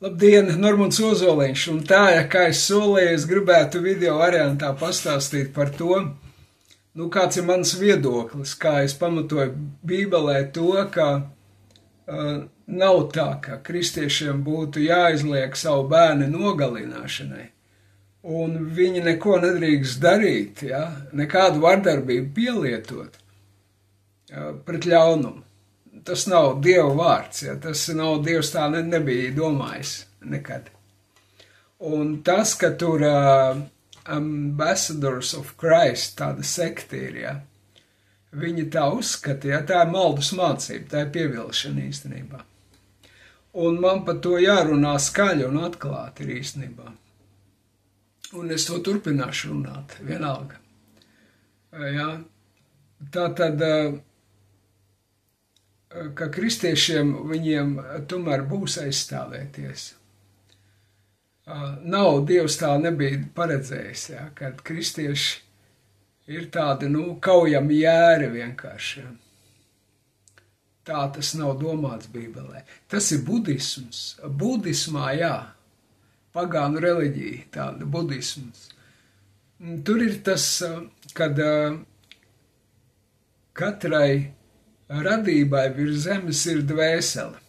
Labdien, Normunds Ozoliņš, un tā, kā es solīju, es gribētu video variantā pastāstīt par to, kāds ir mans viedoklis, kā es pamatoju Bībelē to, ka nav tā, ka kristiešiem būtu jāizliek savu bērnu nogalināšanai, un viņi neko nedrīkst darīt, nekādu vardarbību pielietot pret ļaunumu. Tas nav Dieva vārds, tas nav Dievs tā nebija domājis nekad. Un tas, ka tur Ambassadors of Christ, tāda sekta ir, viņi tā uzskatīja, tā ir maldus mācība, tā ir pievilšana īstenībā. Un man par to jārunā skaļi un atklāti ir īstenībā. Un es to turpināšu runāt, vienalga. Tā tad, ka kristiešiem viņiem tomēr būs aizstāvēties. Nav, Dievs tā nebija paredzējis, kad kristieši ir tādi, kaujami jēri vienkārši. Tā tas nav domāts Bībelē. Tas ir budisms. Budismā, pagānu reliģija, tāda budisms. Tur ir tas, kad katrai radībai virs zemes ir dvēsele.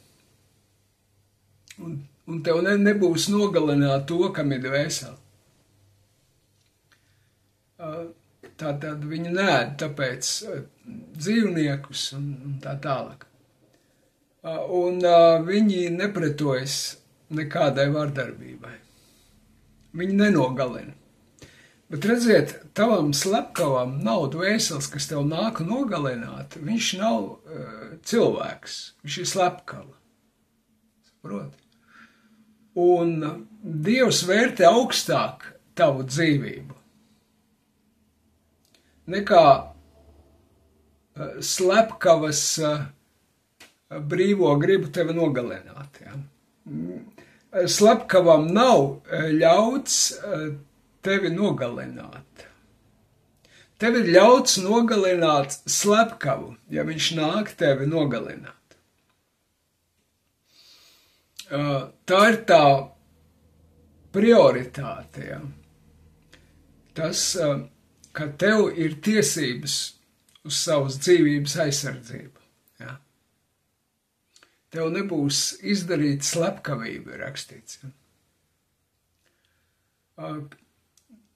Un tev nebūs nogalināt to, kam ir dvēsele. Tātad viņi nēd tāpēc dzīvniekus un tā tālāk. Un viņi nepretojas nekādai vardarbībai. Viņi nenogalina. Bet redziet, tavam slepkavam nav dvēseles, kas tev nāk nogalināt. Viņš nav cilvēks, viņš ir slepkava. Saprot? Un Dievs vērtē augstāk tavu dzīvību nekā slepkavas brīvo gribu tevi nogalināt. Slepkavam nav ļauts tevi nogalināt. Tev ir ļauts nogalināt slepkavu, ja viņš nāk tevi nogalināt. Tā ir tā prioritāte, Tas, ka tev ir tiesības uz savas dzīvības aizsardzību. Tev nebūs izdarīt slepkavību, ir rakstīts.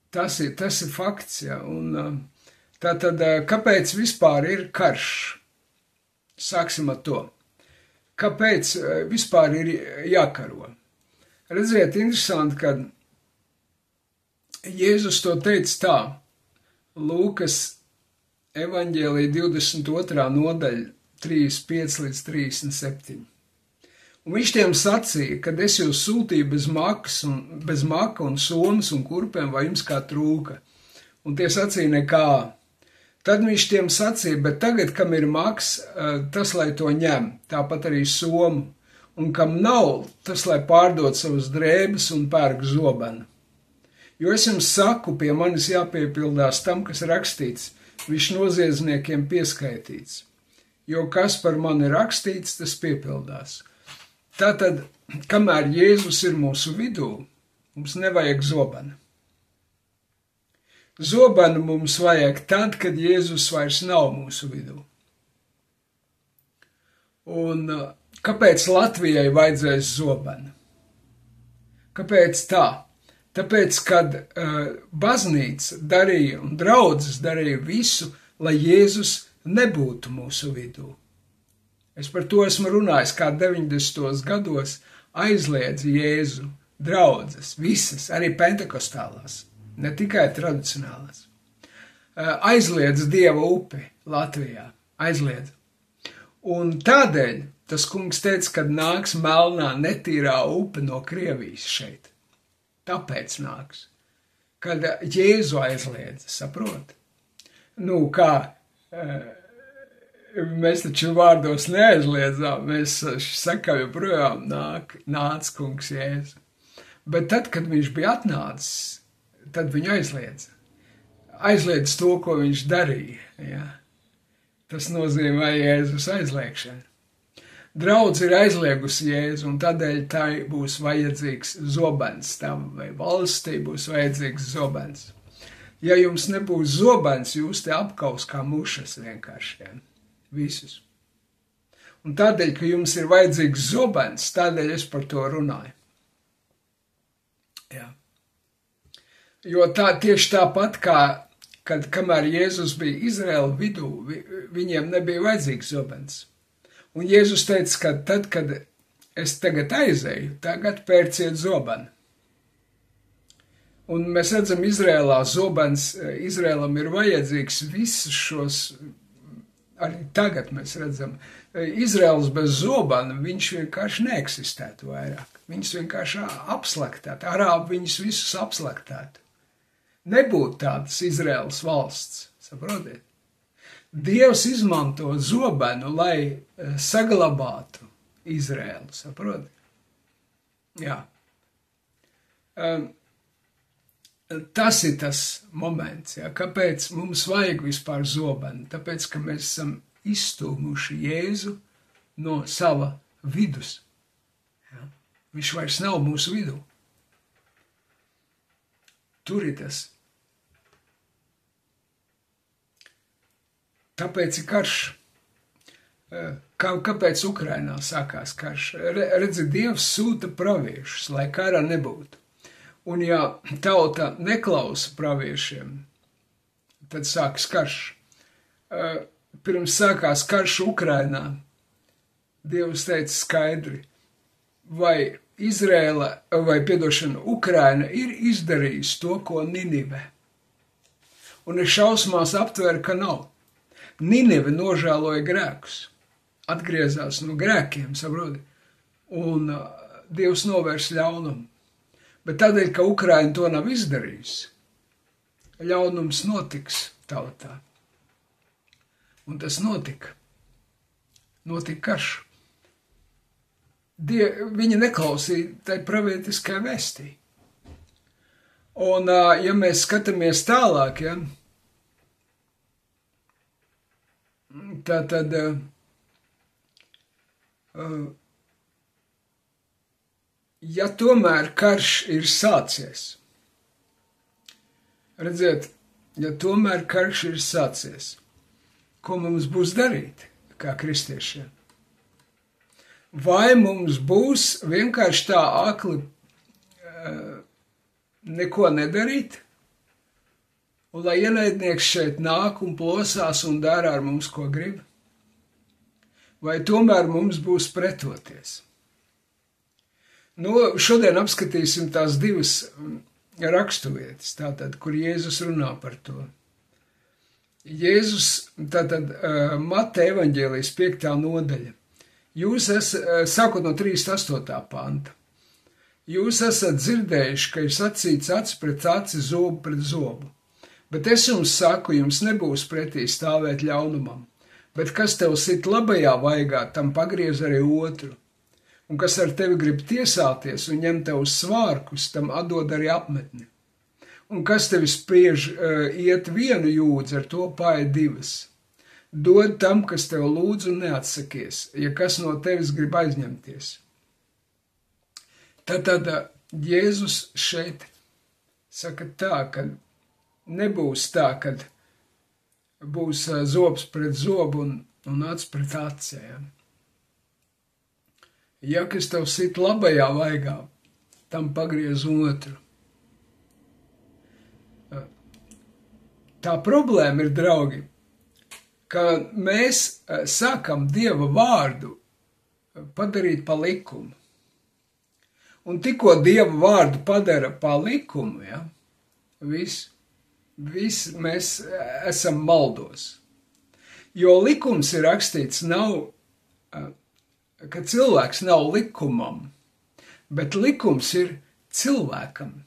Tas ir fakts, un tātad, kāpēc vispār ir karš? Sāksim ar to. Kāpēc vispār ir jākaro? Redziet, interesanti, kad Jēzus to teica tā, Lūkas evaņģēlija 22. nodaļa, 35 līdz 37. Un viņš tiem sacīja, kad es jūs sūtīju bez maka un somas un kurpēm, vai jums kā trūka? Un tie sacīja nekā. Tad viņš tiem sacīja, bet tagad, kam ir maks, tas, lai to ņem, tāpat arī somu. Un kam nav, tas, lai pārdod savas drēbes un pērk zobenu. Jo es jums saku, pie manis jāpiepildās tam, kas rakstīts, viņš noziedzniekiem pieskaitīts. Jo kas par mani rakstīts, tas piepildās. Tātad, kamēr Jēzus ir mūsu vidū, mums nevajag zobenu. Zobenu mums vajag tad, kad Jēzus vairs nav mūsu vidū. Un kāpēc Latvijai vajadzēs zobenu? Kāpēc tā? Tāpēc, kad baznīca darīja un draudzes darīja visu, lai Jēzus nebūtu mūsu vidū. Es par to esmu runājis, kā 90. gados aizliedz Jēzu draudzes, visas, arī pentekostālās, ne tikai tradicionālās. Aizliedz Dieva upi Latvijā, aizliedz. Un tādēļ tas kungs teica, kad nāks melnā netīrā upe no Krievijas šeit. Tāpēc nāks, kad Jēzu aizliedza, saprot? Kā mēs taču vārdos neaizliedzām, mēs sakām, joprojām nāc kungs Jēzu. Bet tad, kad viņš bija atnācis, tad viņu aizliedza. Aizliedz to, ko viņš darīja. Tas nozīmē Jēzus aizliekšanu. Draudze ir aizliegusi Jēzu, un tādēļ tai būs vajadzīgs zobens, tam vai valstī būs vajadzīgs zobens. Ja jums nebūs zobens, jūs te apkaus kā mušas vienkārši, visus. Un tādēļ, ka jums ir vajadzīgs zobens, tādēļ es par to runāju. Jā. Jo tieši tāpat kā, kamēr Jēzus bija Izraēla vidū, viņiem nebija vajadzīgs zobens. Un Jēzus teica, ka tad, kad es tagad aizeju, tagad pērciet zobenu. Un mēs redzam, Izrēlam ir vajadzīgs visus šos, arī tagad mēs redzam, Izrēls bez zobena, viņš vienkārši neeksistētu vairāk. Viņus vienkārši apslaktētu, arābi viņus visus apslaktētu. Nebūtu tādas Izrēlas valsts, saprotiet? Dievs izmanto zobenu, lai saglabātu Izrēlu, saprotiet? Jā. Tas ir tas moments, jā, kāpēc mums vajag vispār zobenu. Tāpēc, ka mēs esam izstūmuši Jēzu no sava vidus. Jā. Viņš vairs nav mūsu vidū. Tur ir tas. Tāpēc ir karš. Kāpēc Ukrainā sākās karš? Redzi, Dievs sūta praviešus, lai kara nebūtu. Un ja tauta neklausa praviešiem, tad sākas karš. Pirms sākās karš Ukrainā, Dievs teica skaidri, vai Ukraina ir izdarījis to, ko Ninive. Un es šausmās aptveru, ka nav. Ninive nožēloja grēkus, atgriezās no grēkiem, saproti, un Dievs novērs ļaunumu. Bet tādēļ, ka Ukraina to nav izdarījusi, ļaunums notiks tautā. Un tas notika. Notika karš. Viņi neklausīja tai pravietiskajai vēstī. Un, ja mēs skatāmies tālāk, ja, tad ja tomēr karš ir sācies, redziet, ja tomēr karš ir sācies, ko mums būs darīt kā kristiešiem? Vai mums būs vienkārši tā akli neko nedarīt? Un lai ienaidnieks šeit nāk un plosās un dara ar mums, ko grib? Vai tomēr mums būs pretoties? Šodien apskatīsim tās divas raksturvietas, tātad, kur Jēzus runā par to. Jēzus, tātad Mateja evaņģēlijas 5. nodaļa. Jūs sākot no 38. panta. Jūs esat dzirdējuši, ka ir sacīts aci pret aci, zobu pret zobu. Bet es jums saku, jums nebūs pretī stāvēt ļaunumam. Bet kas tev sit labajā vaigā, tam pagriez arī otru. Un kas ar tevi grib tiesāties un ņem tev svārkus, tam atdod arī apmetni. Un kas tevi spriež iet vienu jūdzi, ar to paēd divas. Dod tam, kas tev lūdz un neatsakies, ja kas no tevis grib aizņemties. Tad Jēzus šeit saka tā, ka nebūs tā, kad būs zobs pret zobu un acs pret acēm. Ja kas tev sit labajā vaigā, tam pagriez otru. Tā problēma ir, draugi, ka mēs sākam Dieva vārdu padarīt pa likumu. Un tikko Dieva vārdu padara pa likumu, ja, viss mēs esam maldos. Jo likums ir rakstīts ka cilvēks nav likumam, bet likums ir cilvēkam.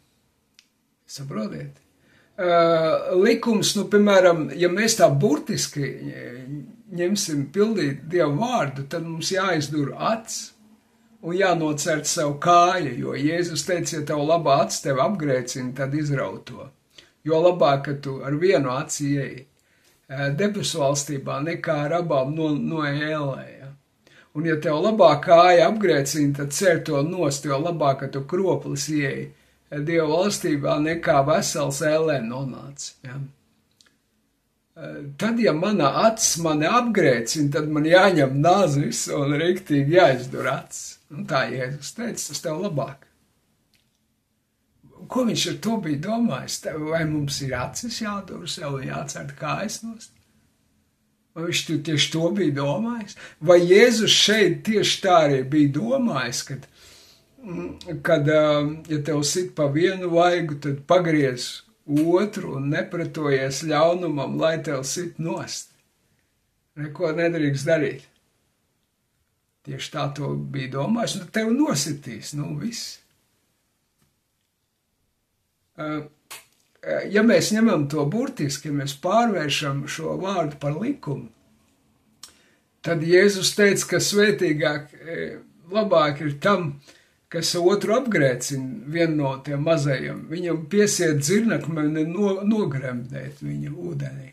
Saprotiet? Likums, piemēram, ja mēs tā burtiski ņemsim pildīt Dieva vārdu, tad mums jāizdur acs un jānocert savu kāju, jo Jēzus teica, ja tev labā acs tevi apgrēcina, tad izraut to. Jo labāk, ka tu ar vienu aci ieeji debesu valstībā, nekā ar abām noej ellē. Ja? Un ja tev labā kāja apgrēcina, tad cer to nost, jo labāk, ka tu kroplis ieeji Dieva valstībā nekā vesels ēlē nonāc. Ja? Tad, ja mana acis mani apgrēcina, tad man jāņem nazis un riktīgi jāizdur acis. Un tā Jēzus teica, tas tev labāk. Ko viņš ar to bija domājis? Vai mums ir acis jādur sev un jācērt kājas nost? Vai viņš tieši to bija domājis? Vai Jēzus šeit tieši tā arī bija domājis, kad ja tev sit pa vienu vaigu, tad pagriez otru un nepretojies ļaunumam, lai tev sit nost. Neko nedrīkst darīt. Tieši tā to bija domājis, un tev nositīs, viss. Ja mēs ņemam to burtiski, ja mēs pārvēršam šo vārdu par likumu, tad Jēzus teica, ka svētīgāk, labāk ir tam, kas otru apgrēcina, vienu no tiem mazajiem, viņam piesiet dzirnakmeni nogremdēt viņu ūdenī,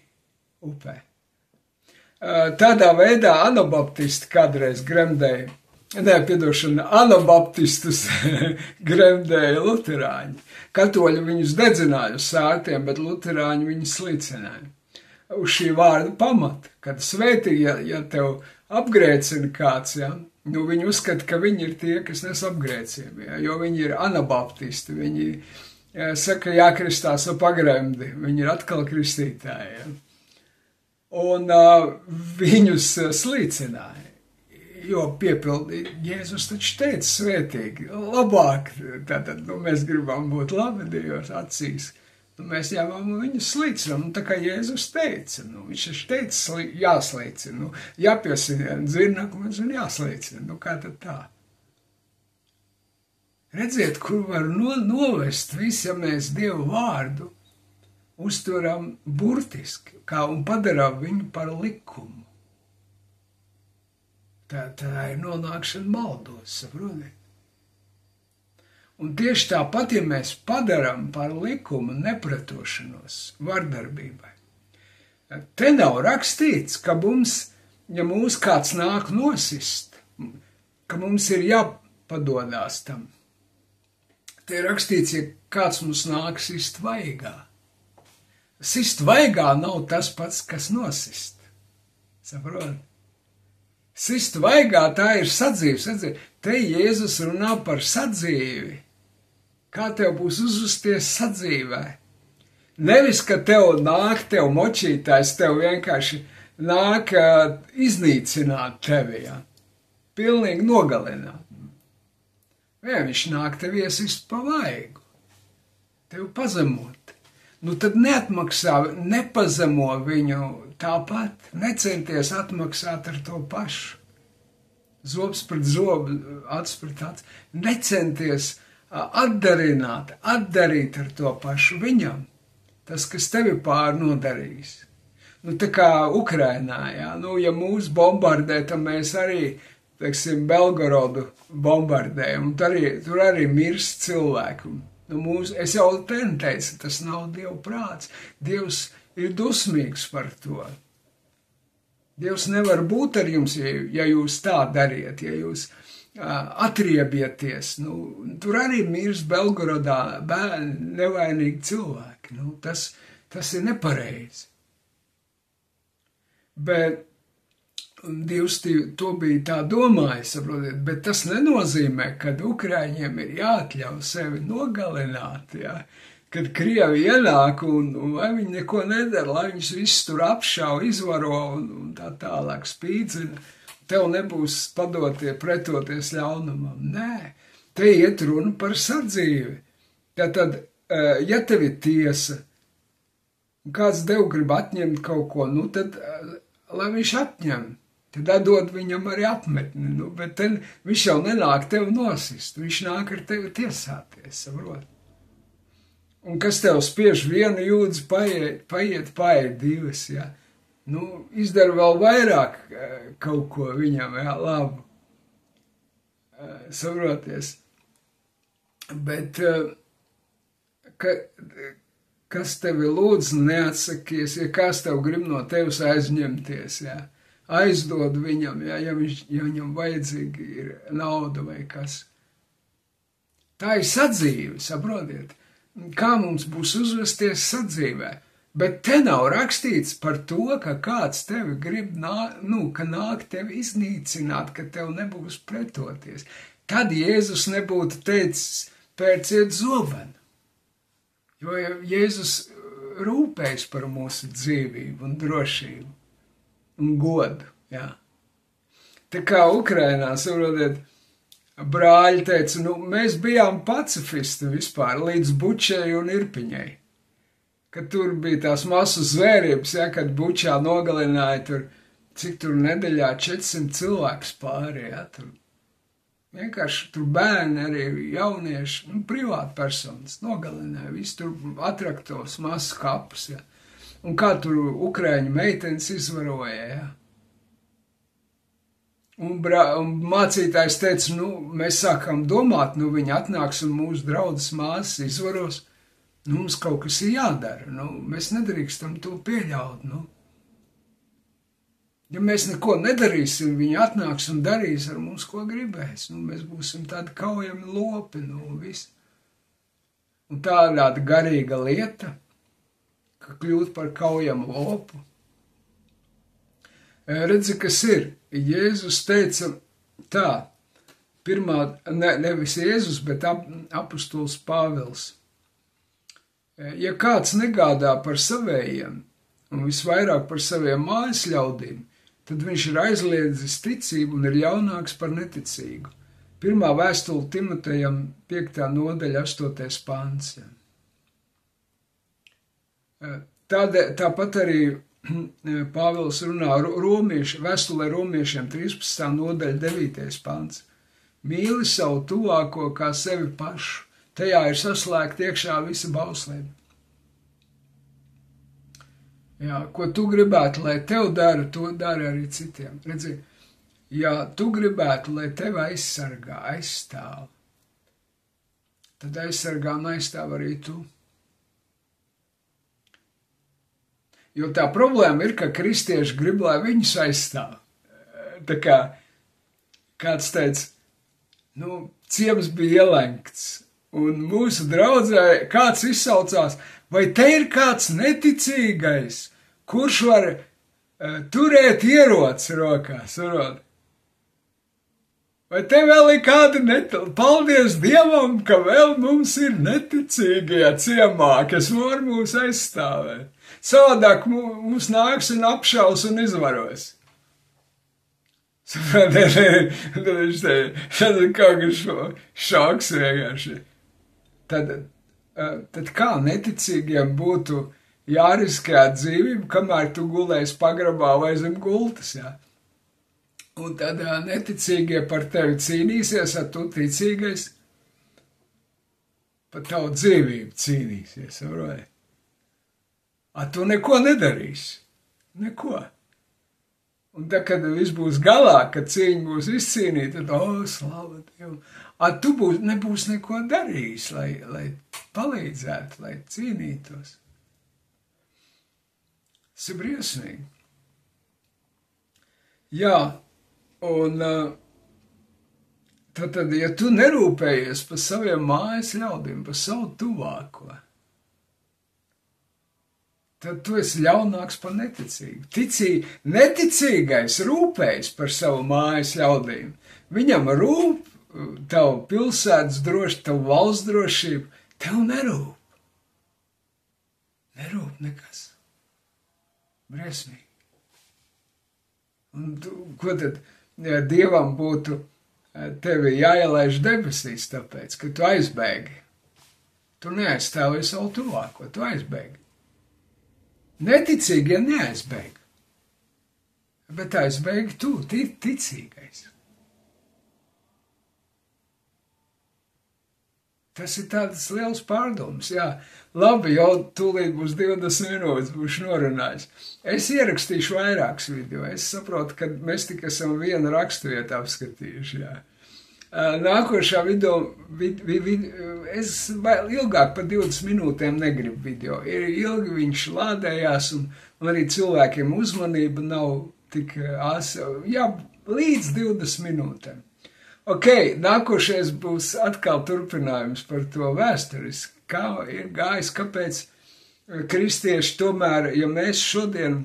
upē. Tādā veidā anabaptisti kādreiz gremdēja, anabaptistus gremdēja luterāņi. Katoļi viņus dedzināja uz sārtiem, bet luterāņi viņus slicināja. Uz šī vārda pamata, kad svētīgi, ja tev apgrēcina kāds, ja, viņi uzskata, ka viņi ir tie, kas nes apgrēcību, ja, jo viņi ir anabaptisti, viņi saka jākristās ar pagremdi, viņi ir atkal kristītāji, ja. Un viņus slīcināja, jo piepildīja, Jēzus taču teica svētīgi, labāk, tātad, mēs gribam būt labi Dievs acīs, mēs ņemam viņu slīcinām, tā kā Jēzus teica, viņš teica jāslīcina, jāpiesina dzirnakmens un jāslīcina, kā tad tā? Redziet, kur var novest visu, ja mēs Dievu vārdu uztveram burtiski, un padarām viņu par likumu. Tā ir nonākšana maldos, saprotiet? Un tieši tāpat, ja mēs padarām par likumu nepretošanos vardarbībai, te nav rakstīts, ka mums, ja mūs kāds nāk nosist, ka mums ir jāpadodās tam. Te ir rakstīts, ja kāds mums nāk sist vaigā. Sist vaigā nav tas pats, kas nosist. Saprot? Sist vaigā tā ir sadzīve. Te Jēzus runā par sadzīvi. Kā tev būs uzvesties sadzīvē? Nevis, ka tev nāk, tev močītājs, tev vienkārši nāk iznīcināt tevi, ja? Pilnīgi nogalināt. Vai viņš nāk tev iesist pa vaigu, tev pazemot. Tad nepazemo viņu tāpat, necenties atmaksāt ar to pašu. Zobs pret zobu, acs pret acs. Necenties atdarīt ar to pašu viņam. Tas, kas tevi pārnodarīs. Tā kā Ukrainā, ja mūs bombardē, tad mēs arī, Belgorodu bombardējam, un tur arī mirst cilvēku. Es jau teicu, tas nav Dieva prāts. Dievs ir dusmīgs par to. Dievs nevar būt ar jums, ja jūs tā dariet, ja jūs atriebieties. Tur arī mirst Belgorodā nevainīgi cilvēki. Tas ir nepareizi. Bet Dievs to bija tā domājis, saprotiet, bet tas nenozīmē, ka Ukraiņiem ir jāatļauj sevi nogalināt, ja? Kad Krievi ienāk un vai viņi neko nedara, lai viņus visus tur apšauj, izvaro un tā tālāk spīdzina, tev nebūs pretoties ļaunumam. Nē, te iet runa par sadzīvi. Tātad, ja tev ir tiesa, kāds tev grib atņemt kaut ko, tad lai viņš atņem. Tad atdod viņam arī apmetni, bet viņš jau nenāk tev nosist, viņš nāk ar tevi tiesāties, saprot. Un kas tev spiež vienu jūdzi paiet divas, ja? Izdara vēl vairāk kaut ko viņam, ja, labu. Saproties. Bet, kas tevi lūdz, neatsakies, ja kāds tev grib no tevis aizņemties, ja? aizdod viņam, ja viņam vajadzīgi ir nauda vai kas. Tā ir sadzīve, saprotiet, kā mums būs uzvesties sadzīvē. Bet te nav rakstīts par to, ka kāds tevi grib, ka nāk tevi iznīcināt, ka tev nebūs pretoties. Tad Jēzus nebūtu teicis, pērciet zobenu. Jo Jēzus rūpējas par mūsu dzīvību un drošību un godu, jā. Tā kā Ukrainā, saprotiet, brāļi teica, mēs bijām pacifisti vispār līdz Bučai un Irpiņai. Kad tur bija tās masu zvērības, ja, kad Bučā nogalināja tur, cik tur nedēļā 400 cilvēkus pāri, ja, tur vienkārši tur bērni arī jaunieši, privāti personas nogalināja, visi tur atraktos masu kapus, ja, un kā tur ukraiņu meitenes izvaroja, ja. Un mācītājs teica, mēs sākam domāt, viņi atnāks un mūsu draudzes māsas izvaros, mums kaut kas ir jādara, mēs nedrīkstam to pieļaut, Ja mēs neko nedarīsim, viņi atnāks un darīs ar mums, ko gribēs, mēs būsim tādi kaujami lopi, visi. Un tāda garīga lieta, ka kļūt par kaujamu lopu. Redzi, kas ir, Jēzus teica tā, nevis Jēzus, bet apustulis Pāvils. Ja kāds negādā par savējiem, un visvairāk par saviem mājas ļaudīm, tad viņš ir aizliedzis ticību un ir ļaunāks par neticīgu. 1. vēstule Timotejam 5. nodaļa 8. pants. Tāpat arī Pāvils runā vēstulē romiešiem 13. nodaļa 9. pants. Mīli savu tuvāko kā sevi pašu. Tajā ir saslēgta iekšā visa bauslība. Jā, ko tu gribētu, lai tev dara, to dara arī citiem. Redzi, ja tu gribētu, lai tevi aizsargā, aizstāv, tad aizsargā un aizstāv arī tu. Jo tā problēma ir, ka kristieši grib, lai viņus aizstāv. Tā kā kāds teica, ciems bija ielenkts. Un mūsu draudzē kāds izsaucās, vai te ir kāds neticīgais, kurš var turēt ieroci rokās, vai te vēl ir kādi paldies Dievam, ka vēl mums ir neticīgie ciemā, kas var mūs aizstāvēt. Savādāk mums nāks un apšaus un izvaros. Saprotiet, tad ir kaut kas šoks vienkārši. Tad kā neticīgiem būtu jāriskē dzīvību, kamēr tu gulēsi pagrabā vai zem gultas, jā? Un tad neticīgie par tevi cīnīsies, ar tu ticīgais par tavu dzīvību cīnīsies, vai? Tu neko nedarīsi, neko. Un tad, kad viss būs galā, kad cīņa būs izcīnīta, tad, slava Dievu, tu nebūs neko darījis, lai palīdzētu, lai cīnītos. Tas ir briesmīgi. Jā, un tad, ja tu nerūpējies par saviem mājas ļaudīm, par savu tuvāko, tad tu esi ļaunāks par neticīgu. Neticīgais rūpējas par savu mājas ļaudīm. Viņam rūp tavu pilsētas drošību, tavu valsts drošību. Tev nerūp. Nerūp nekas. Briesmīgi. Un ko tad Dievam būtu tevi jāielaiž debesīs, tāpēc, ka tu aizbēgi? Tu neaizstāvi savu tuvāko, tu aizbēgi. Neticīgie neaizbēg, bet aizbēg tu, ticīgais. Tas ir tāds liels pārdoms, jā. Labi, jau tūlīt būs 20 minūtes, būšu norunājis. Es ierakstīšu vairākus video, es saprotu, ka mēs tik esam vienu raksturvietu apskatījuši, jā. Nākošā video, es ilgāk par 20 minūtēm negribu video. Ir ilgi viņš lādējās un arī cilvēkiem uzmanība nav tik asa, jā, līdz 20 minūtēm. Ok, nākošais būs atkal turpinājums par to vēsturiski, kā ir gājis, kāpēc kristieši tomēr, ja mēs šodien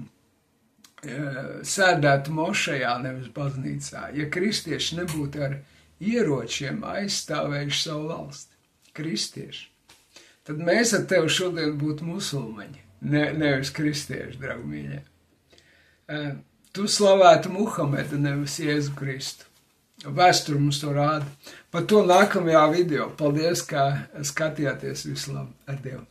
sēdētu mošajā, nevis baznīcā, ja kristieši nebūtu ar ieročiem aizstāvējuši savu valsti, kristieši, tad mēs ar tevi šodien būtu musulmaņi, nevis kristieši, draugi mīļie. Tu slavētu Muhamedu, nevis Jēzu Kristu. Vēsture mums to rāda. Par to nākamajā video. Paldies, ka skatījāties. Visu labu. Ar Dievu.